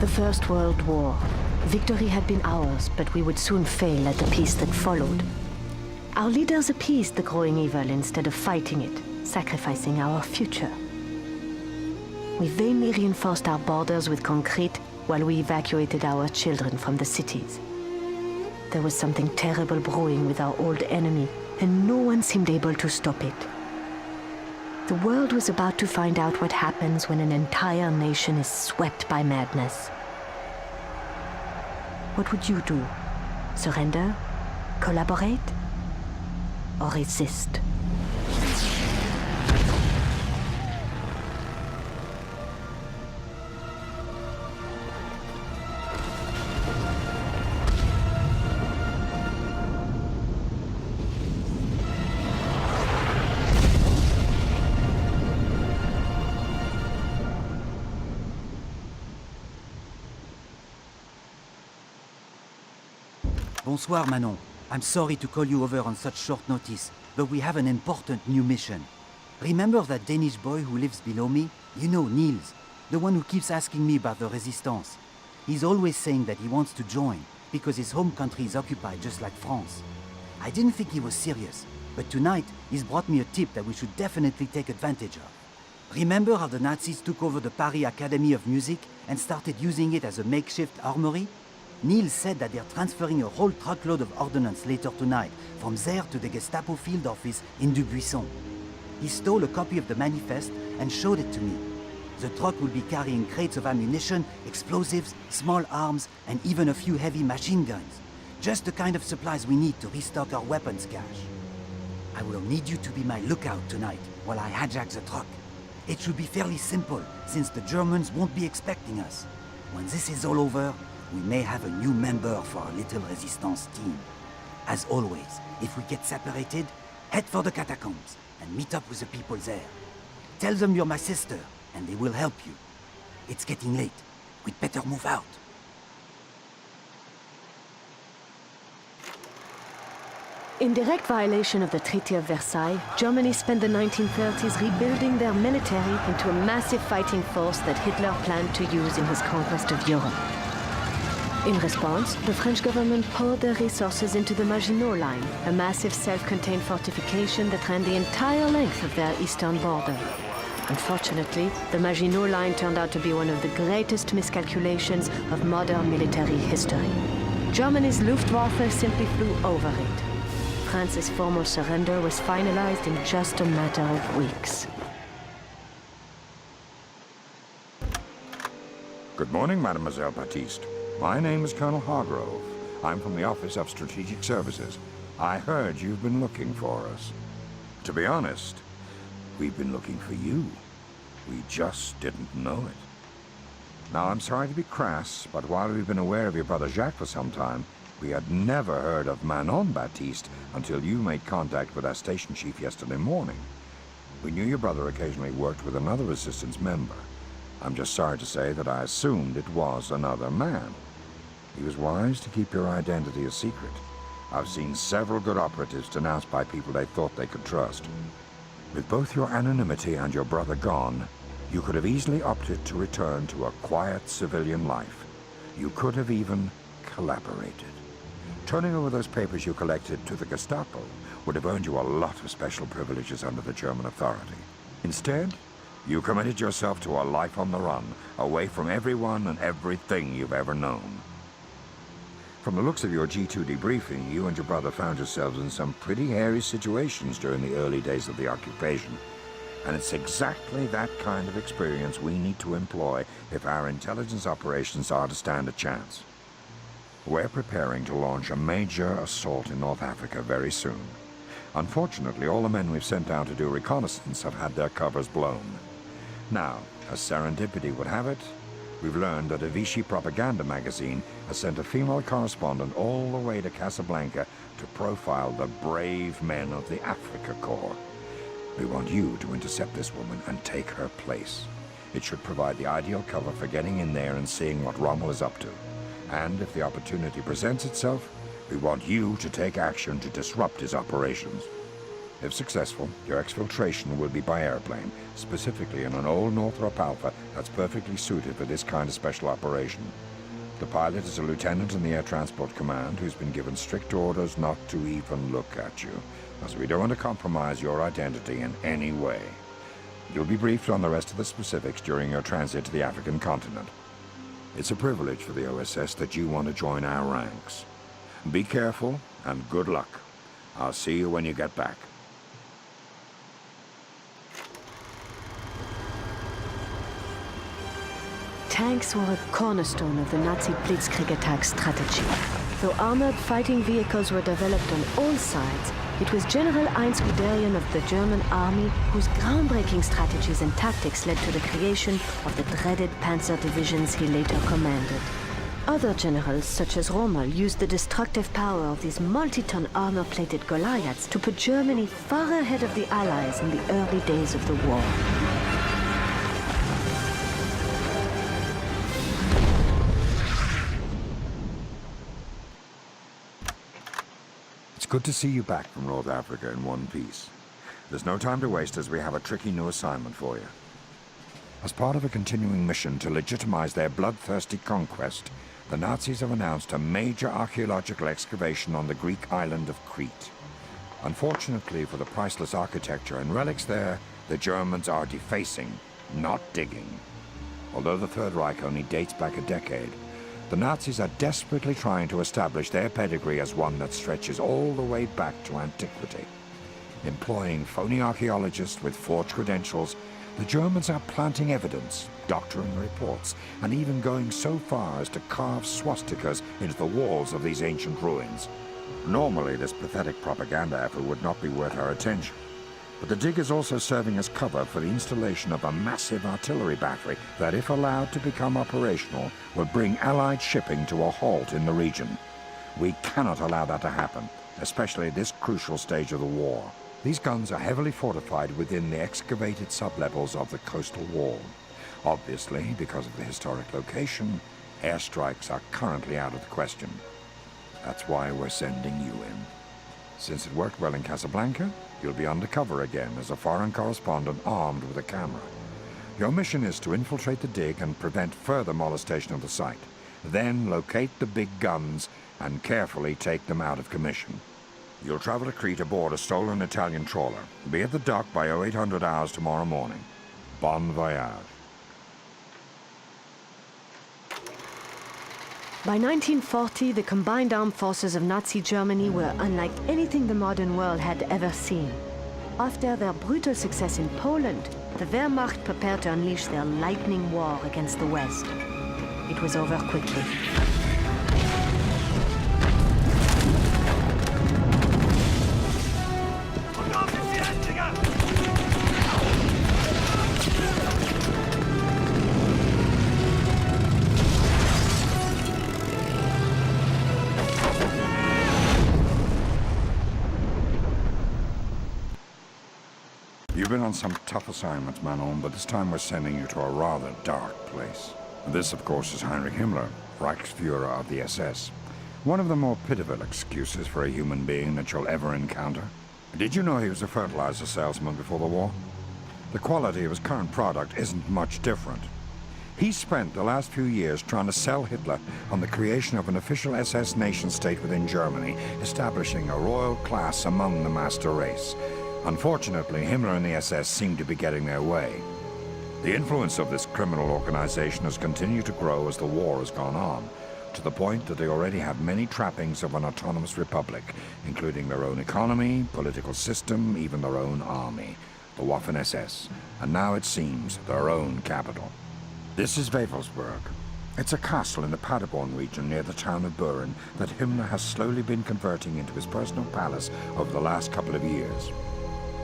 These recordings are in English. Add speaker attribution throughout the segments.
Speaker 1: The First World War. Victory had been ours, but we would soon fail at the peace that followed. Our leaders appeased the growing evil instead of fighting it, sacrificing our future. We vainly reinforced our borders with concrete while we evacuated our children from the cities. There was something terrible brewing with our old enemy, and no one seemed able to stop it. The world was about to find out what happens when an entire nation is swept by madness. What would you do? Surrender? Collaborate? Or resist?
Speaker 2: Bonsoir, Manon. I'm sorry to call you over on such short notice, but we have an important new mission. Remember that Danish boy who lives below me? You know, Niels, the one who keeps asking me about the Resistance. He's always saying that he wants to join, because his home country is occupied just like France. I didn't think he was serious, but tonight he's brought me a tip that we should definitely take advantage of. Remember how the Nazis took over the Paris Academy of Music and started using it as a makeshift armory? Niels said that they're transferring a whole truckload of ordnance later tonight from there to the Gestapo field office in Dubuisson. He stole a copy of the manifest and showed it to me. The truck will be carrying crates of ammunition, explosives, small arms, and even a few heavy machine guns. Just the kind of supplies we need to restock our weapons cache. I will need you to be my lookout tonight while I hijack the truck. It should be fairly simple, since the Germans won't be expecting us. When this is all over, we may have a new member for our little resistance team. As always, if we get separated, head for the catacombs and meet up with the people there. Tell them you're my sister, and they will help you. It's getting late. We'd better move out.
Speaker 1: In direct violation of the Treaty of Versailles, Germany spent the 1930s rebuilding their military into a massive fighting force that Hitler planned to use in his conquest of Europe. In response, the French government poured their resources into the Maginot Line, a massive self-contained fortification that ran the entire length of their eastern border. Unfortunately, the Maginot Line turned out to be one of the greatest miscalculations of modern military history. Germany's Luftwaffe simply flew over it. France's formal surrender was finalized in just a matter of weeks.
Speaker 3: Good morning, Mademoiselle Baptiste. My name is Colonel Hargrove. I'm from the Office of Strategic Services. I heard you've been looking for us. To be honest, we've been looking for you. We just didn't know it. Now, I'm sorry to be crass, but while we've been aware of your brother Jacques for some time, we had never heard of Manon Baptiste until you made contact with our station chief yesterday morning. We knew your brother occasionally worked with another resistance member. I'm just sorry to say that I assumed it was another man. He was wise to keep your identity a secret. I've seen several good operatives denounced by people they thought they could trust. With both your anonymity and your brother gone, you could have easily opted to return to a quiet civilian life. You could have even collaborated. Turning over those papers you collected to the Gestapo would have earned you a lot of special privileges under the German authority. Instead, you committed yourself to a life on the run, away from everyone and everything you've ever known. From the looks of your G2 debriefing, you and your brother found yourselves in some pretty hairy situations during the early days of the occupation. And it's exactly that kind of experience we need to employ if our intelligence operations are to stand a chance. We're preparing to launch a major assault in North Africa very soon. Unfortunately, all the men we've sent down to do reconnaissance have had their covers blown. Now, as serendipity would have it, we've learned that a Vichy propaganda magazine has sent a female correspondent all the way to Casablanca to profile the brave men of the Africa Corps. We want you to intercept this woman and take her place. It should provide the ideal cover for getting in there and seeing what Rommel is up to. And if the opportunity presents itself, we want you to take action to disrupt his operations. If successful, your exfiltration will be by airplane, specifically in an old Northrop Alpha that's perfectly suited for this kind of special operation. The pilot is a lieutenant in the Air Transport Command who's been given strict orders not to even look at you, as we don't want to compromise your identity in any way. You'll be briefed on the rest of the specifics during your transit to the African continent. It's a privilege for the OSS that you want to join our ranks. Be careful and good luck. I'll see you when you get back.
Speaker 1: Tanks were a cornerstone of the Nazi Blitzkrieg attack strategy. Though armored fighting vehicles were developed on all sides, it was General Heinz Guderian of the German army whose groundbreaking strategies and tactics led to the creation of the dreaded panzer divisions he later commanded. Other generals, such as Rommel, used the destructive power of these multi-ton armor-plated Goliaths to put Germany far ahead of the Allies in the early days of the war.
Speaker 3: It's good to see you back from North Africa in one piece. There's no time to waste as we have a tricky new assignment for you. As part of a continuing mission to legitimize their bloodthirsty conquest, the Nazis have announced a major archaeological excavation on the Greek island of Crete. Unfortunately for the priceless architecture and relics there, the Germans are defacing, not digging. Although the Third Reich only dates back a decade, the Nazis are desperately trying to establish their pedigree as one that stretches all the way back to antiquity. Employing phony archaeologists with forged credentials, the Germans are planting evidence, doctoring reports, and even going so far as to carve swastikas into the walls of these ancient ruins. Normally, this pathetic propaganda effort would not be worth our attention. But the dig is also serving as cover for the installation of a massive artillery battery that, if allowed to become operational, will bring Allied shipping to a halt in the region. We cannot allow that to happen, especially at this crucial stage of the war. These guns are heavily fortified within the excavated sublevels of the coastal wall. Obviously, because of the historic location, airstrikes are currently out of the question. That's why we're sending you in. Since it worked well in Casablanca, you'll be undercover again as a foreign correspondent armed with a camera. Your mission is to infiltrate the dig and prevent further molestation of the site. Then locate the big guns and carefully take them out of commission. You'll travel to Crete aboard a stolen Italian trawler. Be at the dock by 0800 hours tomorrow morning. Bon voyage.
Speaker 1: By 1940, the combined armed forces of Nazi Germany were unlike anything the modern world had ever seen. After their brutal success in Poland, the Wehrmacht prepared to unleash their lightning war against the West. It was over quickly.
Speaker 3: You've been on some tough assignments, Manon, but this time we're sending you to a rather dark place. This, of course, is Heinrich Himmler, Reichsführer of the SS. One of the more pitiful excuses for a human being that you'll ever encounter. Did you know he was a fertilizer salesman before the war? The quality of his current product isn't much different. He spent the last few years trying to sell Hitler on the creation of an official SS nation-state within Germany, establishing a royal class among the master race. Unfortunately, Himmler and the SS seem to be getting their way. The influence of this criminal organization has continued to grow as the war has gone on, to the point that they already have many trappings of an autonomous republic, including their own economy, political system, even their own army, the Waffen-SS, and now it seems their own capital. This is Wewelsburg. It's a castle in the Paderborn region near the town of Buren that Himmler has slowly been converting into his personal palace over the last couple of years.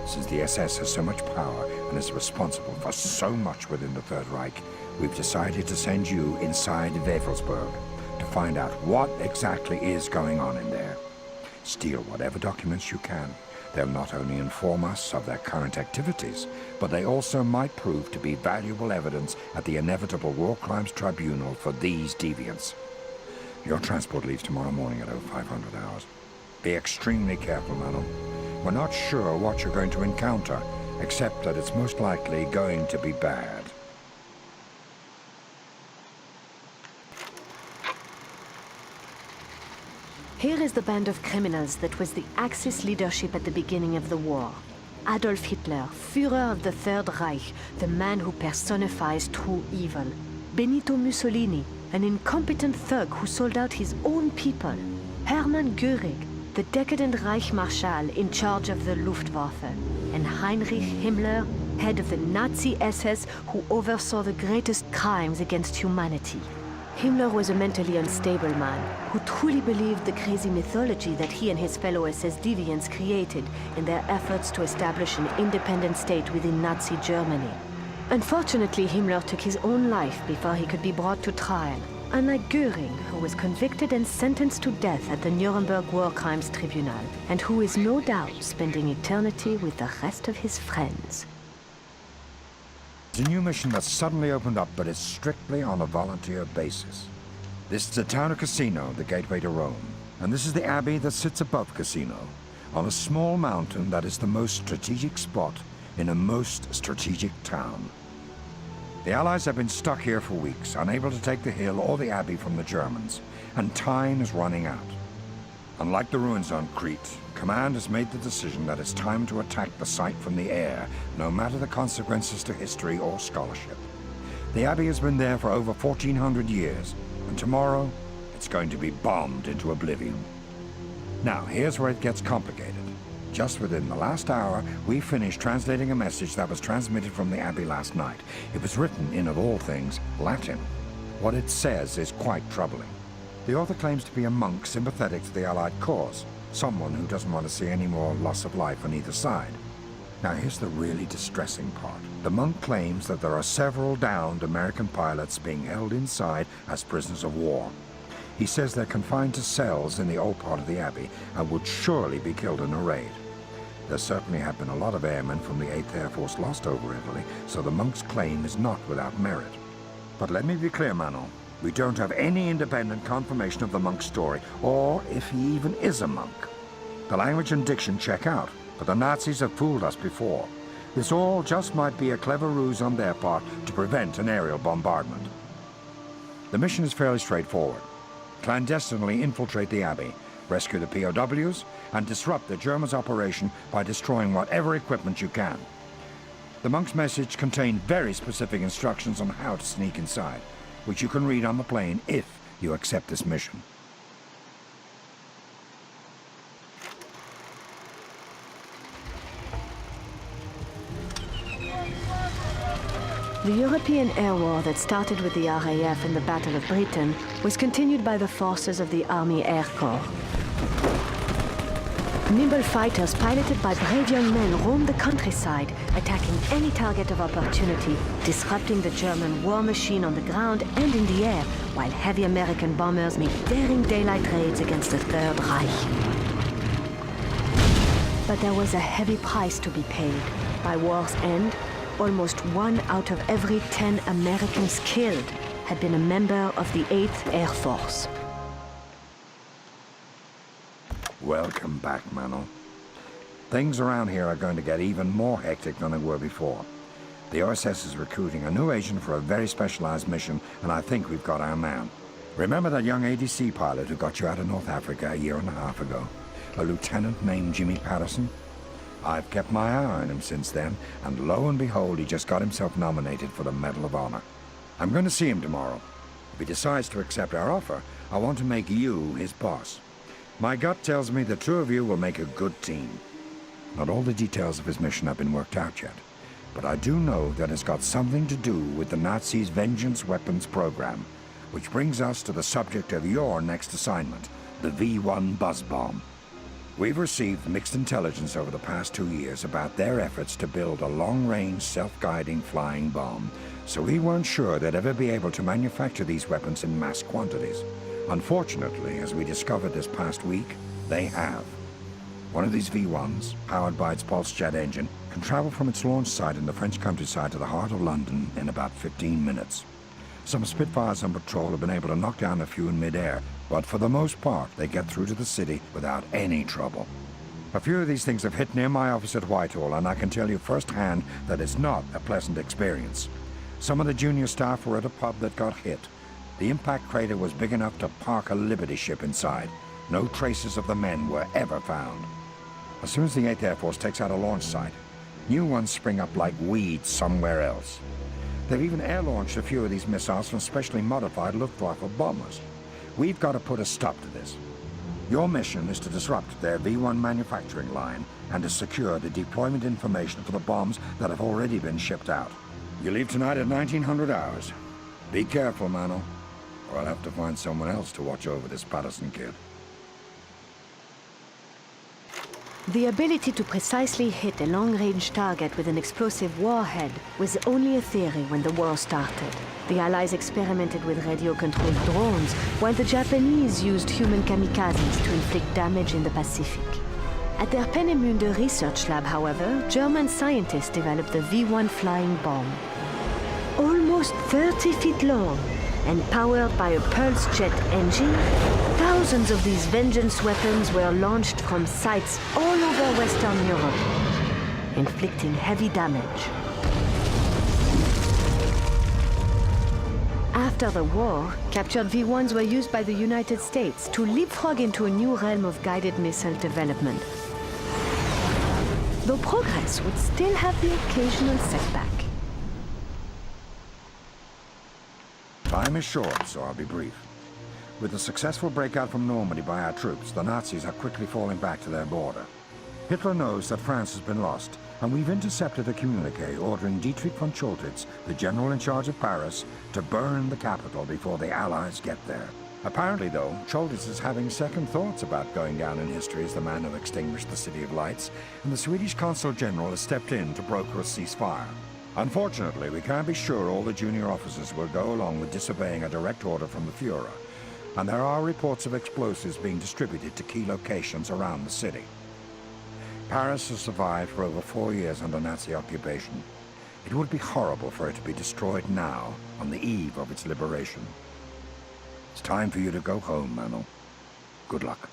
Speaker 3: Since the SS has so much power and is responsible for so much within the Third Reich, we've decided to send you inside Wewelsburg to find out what exactly is going on in there. Steal whatever documents you can. They'll not only inform us of their current activities, but they also might prove to be valuable evidence at the inevitable War Crimes Tribunal for these deviants. Your transport leaves tomorrow morning at 0500 hours. Be extremely careful, Manon. We're not sure what you're going to encounter, except that it's most likely going to be bad.
Speaker 1: Here is the band of criminals that was the Axis leadership at the beginning of the war. Adolf Hitler, Führer of the Third Reich, the man who personifies true evil. Benito Mussolini, an incompetent thug who sold out his own people. Hermann Göring, the decadent Reich Marshal in charge of the Luftwaffe. And Heinrich Himmler, head of the Nazi SS who oversaw the greatest crimes against humanity. Himmler was a mentally unstable man who truly believed the crazy mythology that he and his fellow SS deviants created in their efforts to establish an independent state within Nazi Germany. Unfortunately, Himmler took his own life before he could be brought to trial, unlike Göring, who was convicted and sentenced to death at the Nuremberg War Crimes Tribunal, and who is no doubt spending eternity with the rest of his friends.
Speaker 3: It's a new mission that's suddenly opened up, but it's strictly on a volunteer basis. This is the town of Casino, the gateway to Rome. And this is the abbey that sits above Casino, on a small mountain that is the most strategic spot in a most strategic town. The Allies have been stuck here for weeks, unable to take the hill or the abbey from the Germans, and time is running out. Unlike the ruins on Crete, Command has made the decision that it's time to attack the site from the air, no matter the consequences to history or scholarship. The abbey has been there for over 1400 years, and tomorrow it's going to be bombed into oblivion. Now, here's where it gets complicated. Just within the last hour, we finished translating a message that was transmitted from the abbey last night. It was written in, of all things, Latin. What it says is quite troubling. The author claims to be a monk sympathetic to the Allied cause, someone who doesn't want to see any more loss of life on either side. Now here's the really distressing part. The monk claims that there are several downed American pilots being held inside as prisoners of war. He says they're confined to cells in the old part of the abbey and would surely be killed in a raid. There certainly have been a lot of airmen from the 8th Air Force lost over Italy, so the monk's claim is not without merit. But let me be clear, Manon. We don't have any independent confirmation of the monk's story, or if he even is a monk. The language and diction check out, but the Nazis have fooled us before. This all just might be a clever ruse on their part to prevent an aerial bombardment. The mission is fairly straightforward. Clandestinely infiltrate the abbey, rescue the POWs, and disrupt the Germans' operation by destroying whatever equipment you can. The monk's message contained very specific instructions on how to sneak inside, which you can read on the plane if you accept this mission.
Speaker 1: The European air war that started with the RAF in the Battle of Britain was continued by the forces of the Army Air Corps. Nimble fighters piloted by brave young men roamed the countryside, attacking any target of opportunity, disrupting the German war machine on the ground and in the air, while heavy American bombers made daring daylight raids against the Third Reich. But there was a heavy price to be paid. By war's end, almost 1 out of every 10 Americans killed had been a member of the 8th Air Force.
Speaker 3: Welcome back, Manon. Things around here are going to get even more hectic than they were before. The OSS is recruiting a new agent for a very specialized mission, and I think we've got our man. Remember that young ADC pilot who got you out of North Africa a year and a half ago? A lieutenant named Jimmy Patterson? I've kept my eye on him since then, and lo and behold, he just got himself nominated for the Medal of Honor. I'm going to see him tomorrow. If he decides to accept our offer, I want to make you his boss. My gut tells me the two of you will make a good team. Not all the details of his mission have been worked out yet, but I do know that it's got something to do with the Nazis' vengeance weapons program, which brings us to the subject of your next assignment, the V-1 buzz bomb. We've received mixed intelligence over the past 2 years about their efforts to build a long-range, self-guiding flying bomb, so we weren't sure they'd ever be able to manufacture these weapons in mass quantities. Unfortunately, as we discovered this past week, they have. One of these V-1s, powered by its pulse jet engine, can travel from its launch site in the French countryside to the heart of London in about 15 minutes. Some Spitfires on patrol have been able to knock down a few in mid-air, but for the most part, they get through to the city without any trouble. A few of these things have hit near my office at Whitehall, and I can tell you firsthand that it's not a pleasant experience. Some of the junior staff were at a pub that got hit. The impact crater was big enough to park a Liberty ship inside. No traces of the men were ever found. As soon as the 8th Air Force takes out a launch site, new ones spring up like weeds somewhere else. They've even air-launched a few of these missiles from specially modified Luftwaffe bombers. We've got to put a stop to this. Your mission is to disrupt their V-1 manufacturing line and to secure the deployment information for the bombs that have already been shipped out. You leave tonight at 1900 hours. Be careful, Mano, or I'll have to find someone else to watch over this Patterson kid.
Speaker 1: The ability to precisely hit a long-range target with an explosive warhead was only a theory when the war started. The Allies experimented with radio-controlled drones, while the Japanese used human kamikazes to inflict damage in the Pacific. At their Peenemünde research lab, however, German scientists developed the V-1 flying bomb. Almost 30 feet long and powered by a pulse jet engine, thousands of these vengeance weapons were launched from sites all over Western Europe, inflicting heavy damage. After the war, captured V-1s were used by the United States to leapfrog into a new realm of guided missile development. Though progress would still have the occasional setback.
Speaker 3: Time is short, so I'll be brief. With the successful breakout from Normandy by our troops, the Nazis are quickly falling back to their border. Hitler knows that France has been lost, and we've intercepted a communique ordering Dietrich von Choltitz, the general in charge of Paris, to burn the capital before the Allies get there. Apparently, though, Choltitz is having second thoughts about going down in history as the man who extinguished the City of Lights, and the Swedish Consul General has stepped in to broker a ceasefire. Unfortunately, we can't be sure all the junior officers will go along with disobeying a direct order from the Fuhrer, and there are reports of explosives being distributed to key locations around the city. Paris has survived for over 4 years under Nazi occupation. It would be horrible for it to be destroyed now, on the eve of its liberation. It's time for you to go home, Mano. Good luck.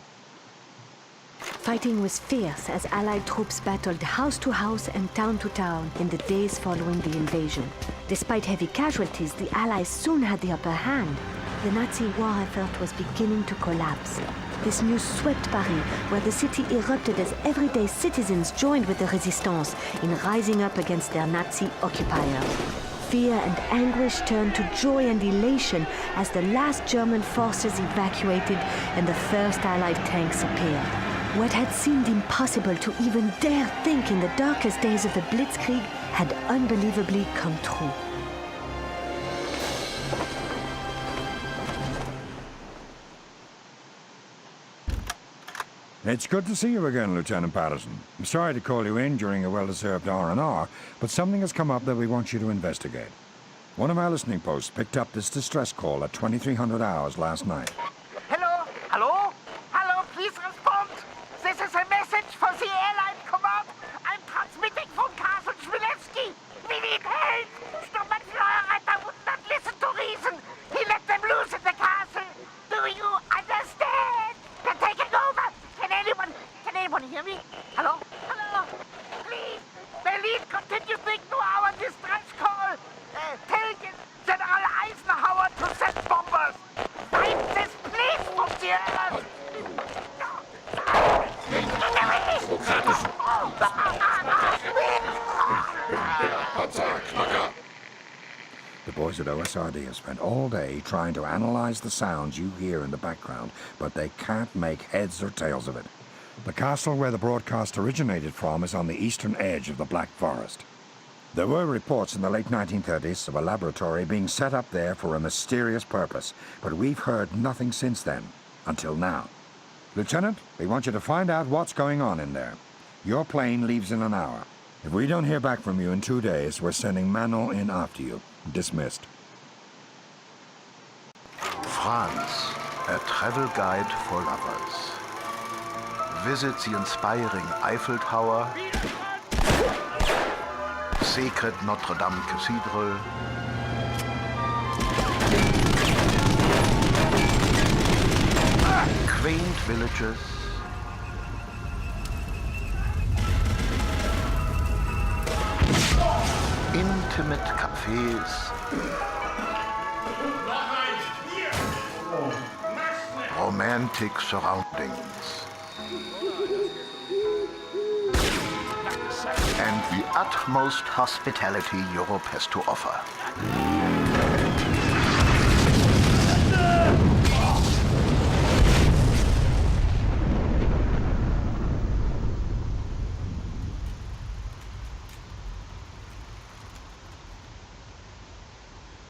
Speaker 1: Fighting was fierce as Allied troops battled house to house and town to town in the days following the invasion. Despite heavy casualties, the Allies soon had the upper hand. The Nazi war effort was beginning to collapse. This news swept Paris, where the city erupted as everyday citizens joined with the resistance in rising up against their Nazi occupiers. Fear and anguish turned to joy and elation as the last German forces evacuated and the first Allied tanks appeared. What had seemed impossible to even dare think in the darkest days of the Blitzkrieg had unbelievably come true.
Speaker 3: It's good to see you again, Lieutenant Patterson. I'm sorry to call you in during a well-deserved R&R, but something has come up that we want you to investigate. One of our listening posts picked up this distress call at 2300 hours last night.
Speaker 4: Hello? Hello? Hello, please respond. This is a message for the airline command. I'm transmitting from Castle Chmielewski. We need help. Sturmbannführer would not listen to reason. He let them loose in the castle. Do you understand? They're taking over. Can anyone hear me? Hello? Hello? Please, Berlin continuing to our distress call. Tell General Eisenhower to send bombers. Find this place from the earth.
Speaker 3: The boys at OSRD have spent all day trying to analyze the sounds you hear in the background, but they can't make heads or tails of it. The castle where the broadcast originated from is on the eastern edge of the Black Forest. There were reports in the late 1930s of a laboratory being set up there for a mysterious purpose, but we've heard nothing since then, until now. Lieutenant, we want you to find out what's going on in there. Your plane leaves in an hour. If we don't hear back from you in 2 days, we're sending Manon in after you. Dismissed.
Speaker 5: France, a travel guide for lovers. Visit the inspiring Eiffel Tower, sacred Notre Dame Cathedral, quaint villages, intimate cafes, romantic surroundings, and the utmost hospitality Europe has to offer.